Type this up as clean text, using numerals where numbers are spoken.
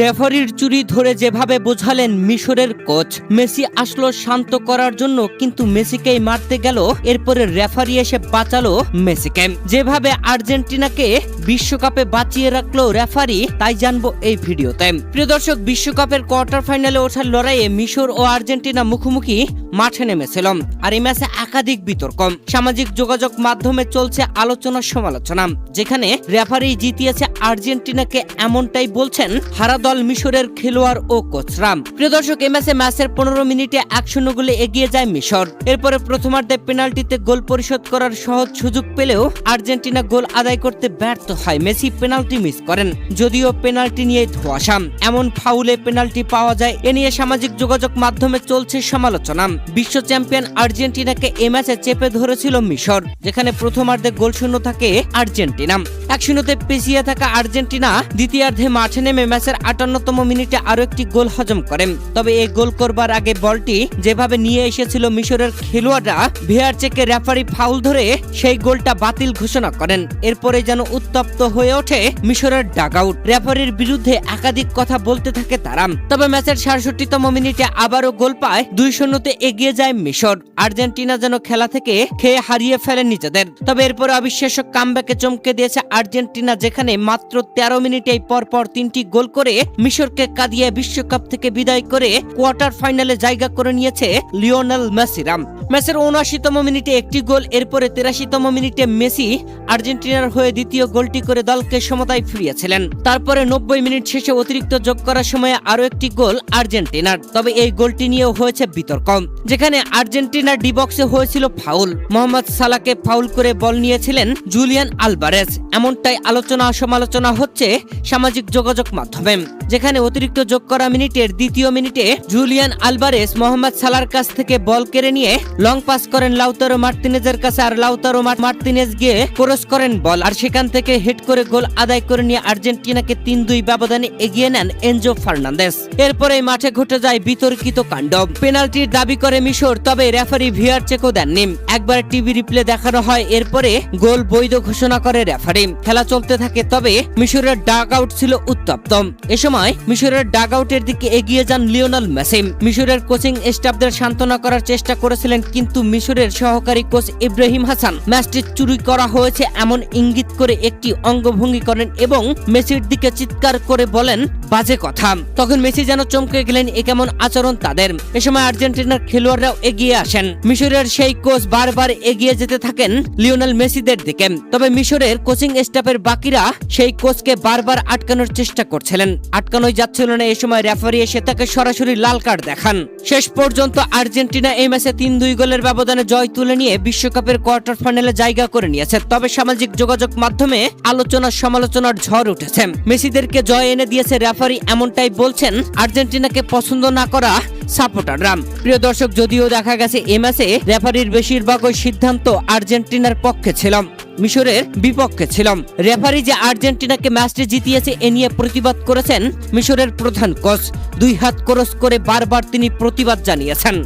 রেফারির চুরি ধরে যেভাবে বোঝালেন মিশরের কোচ, মেসি আসলো শান্ত করার জন্য কিন্তু মেসিকেই মারতে গেল, এরপরে রেফারি এসে বাঁচালো মেসিকে। যেভাবে আর্জেন্টিনাকে বিশ্বকাপে বাঁচিয়ে রাখলো রেফারি, তাই জানবো এই ভিডিওতে। প্রিয় দর্শক, বিশ্বকাপের কোয়ার্টার ফাইনালে ওঠার লড়াইয়ে মিশর ও আর্জেন্টিনা মুখোমুখি মাঠে নেমেছিল। আর এই ম্যাচে একাধিক বিতর্ক, সামাজিক যোগাযোগ মাধ্যমে চলছে আলোচনা সমালোচনা, যেখানে রেফারি জিতিয়েছে আর্জেন্টিনাকে এমনটাই বলছেন হারা দল মিশরের খেলোয়াড় ও কোচরা। প্রিয় দর্শক, এই ম্যাচের 15 মিনিটে 1-0 গোলে এগিয়ে যায় মিশর। এরপরে প্রথমার্ধে পেনাল্টিতে গোল পরিশোধ করার সহজ সুযোগ পেলেও আর্জেন্টিনা গোল আদায় করতে ব্যর্থ হয়। মেসি পেনাল্টি মিস করেন, যদিও পেনাল্টি নিয়ে ধোঁয়াশা। এমন ফাউলে পেনাল্টি পাওয়া যায়, এ নিয়ে সামাজিক যোগাযোগ মাধ্যমে চলছে সমালোচনা। বিশ্ব চ্যাম্পিয়ন আর্জেন্টিনাকে এই ম্যাচে চেপে ধরেছিল মিশর, যেখানে প্রথমার্ধে গোলশূন্য থাকে আর্জেন্টিনা। 1-0 পিছিয়ে থাকা আর্জেন্টিনা দ্বিতীয়ার্ধে মাঠে নেমে ম্যাচের 58তম মিনিটে আরো একটি গোল হজম করেন। তবে এই গোল করবার আগে বলটি যেভাবে নিয়ে এসেছিল মিশরের খেলোয়াড়রা, ভিআর চেকে রেফারি ফাউল ধরে সেই গোলটা বাতিল ঘোষণা করেন। এরপরে যেন উত্তপ্ত হয়ে ওঠে মিশরের ডাগআউট। রেফারির বিরুদ্ধে একাধিক কথা বলতে থাকে তারা। তবে ম্যাচের 66তম মিনিটে আবারও গোল পায়, 2-0 এগিয়ে যায় মিশর। আর্জেন্টিনা যেন খেলা থেকে খেয়ে হারিয়ে ফেলে নিজেদের। তবে এরপর অবিশ্বাস্য কামব্যাকে চমকে দিয়েছে আর্জেন্টিনা, যেখানে মাত্র 13 মিনিটেই পরপর 3টি গোল করে মিশরকে কাঁদিয়ে বিশ্বকাপ থেকে বিদায় করে কোয়ার্টার ফাইনালে জায়গা করে নিয়েছে লিওনেল মেসিরা। ম্যাচের 79তম মিনিটে একটি গোল, এরপরে 83তম মিনিটে মেসি আর্জেন্টিনার হয়ে দ্বিতীয় গোলটি করে দলকে সমতায় ফিরিয়েছিলেন। তারপরে 90 মিনিট শেষে অতিরিক্ত যোগ করার সময় আরো একটি গোল আর্জেন্টিনার। তবে এই গোলটি নিয়েও হয়েছে বিতর্ক, যেখানে আর্জেন্টিনার ডি বক্সে হয়েছিল ফাউল। মোহাম্মদ সালাহকে ফাউল করে বল নিয়েছিলেন জুলিয়ান আলভারেজ, এমনটাই আলোচনা সমালোচনা হচ্ছে সামাজিক যোগাযোগ মাধ্যমে। যেখানে অতিরিক্ত যোগ করা মিনিটের দ্বিতীয় মিনিটে জুলিয়ান আলভারেজ মোহাম্মদ সালাহর কাছ থেকে বল কেড়ে নিয়ে লং পাস করেন লাউতারো মার্তিনেজের কাছে, আর লাউতারো মার্তিনেজ গিয়ে ক্রস করেন বল, আর সেখান থেকে হেড করে গোল আদায় করে নিয়ে আর্জেন্টিনাকে 3-2 ব্যবধানে এগিয়ে নেন এনজো ফার্নান্দেজ। এরপরে মাঠে ঘটে যায় বিতর্কিত কাণ্ড। পেনাল্টির দাবি করে মিশর, তবে রেফারি ভিআর চেকও দেননি। একবার টিভি রিপ্লে দেখানো হয়, এরপরে গোল বৈধ ঘোষণা করে রেফারি। খেলা চলতে থাকে, তবে মিশরের ডাগ আউট ছিল উত্তপ্ত। এ সময় মিশরের ডাগ আউটের দিকে এগিয়ে যান লিওনেল মেসি। মিশরের কোচিং স্টাফদের সান্ত্বনা করার চেষ্টা করেছিলেন, কিন্তু মিশরের সহকারী কোচ ইব্রাহিম হাসান ম্যাচটি চুরি করা হয়েছে এমন ইঙ্গিত করে একটি অঙ্গভঙ্গি করেন এবং মেসির দিকে চিৎকার করে বলেন বাজে কথা। তখন মেসি যেন চমকে গেলেন, এ কেমন আচরণ তাদের। এ সময় আর্জেন্টিনার খেলোয়াড়রাও এগিয়ে আসেন। মিশরের সেই কোচ বারবার এগিয়ে যেতে থাকেন লিওনেল মেসিদের দিকে। তবে মিশরের কোচিং স্টাফের বাকিরা সেই কোচকে বারবার আটকানোর চেষ্টা করছিলেন, আটকানোই যাচ্ছিল না। এ সময় রেফারি এসে তাকে সরাসরি লাল কার্ড দেখান। শেষ পর্যন্ত আর্জেন্টিনা এই ম্যাচে 3-2 গোলের ব্যবধানে জয় তুলে নিয়ে বিশ্বকাপের কোয়ার্টার ফাইনালে জায়গা করে নিয়েছে। তবে সামাজিক যোগাযোগ মাধ্যমে আলোচনা সমালোচনার ঝড় উঠেছে। মেসিদেরকে জয় এনে দিয়েছে রেফারি, এমনটাই বলছেন আর্জেন্টিনাকে পছন্দ না করা সাপোর্টাররা। প্রিয় দর্শক, যদিও দেখা গেছে এই ম্যাচে রেফারির বেশিরভাগই সিদ্ধান্ত আর্জেন্টিনার পক্ষে ছিল, মিশরের বিপক্ষে ছিল। রেফারি যে আর্জেন্টিনাকে ম্যাচটি জিতিয়েছে এ নিয়ে প্রতিবাদ করেছেন মিশরের প্রধান কোচ। 2 হাত ক্রস করে বারবার তিনি প্রতিবাদ জানিয়েছেন।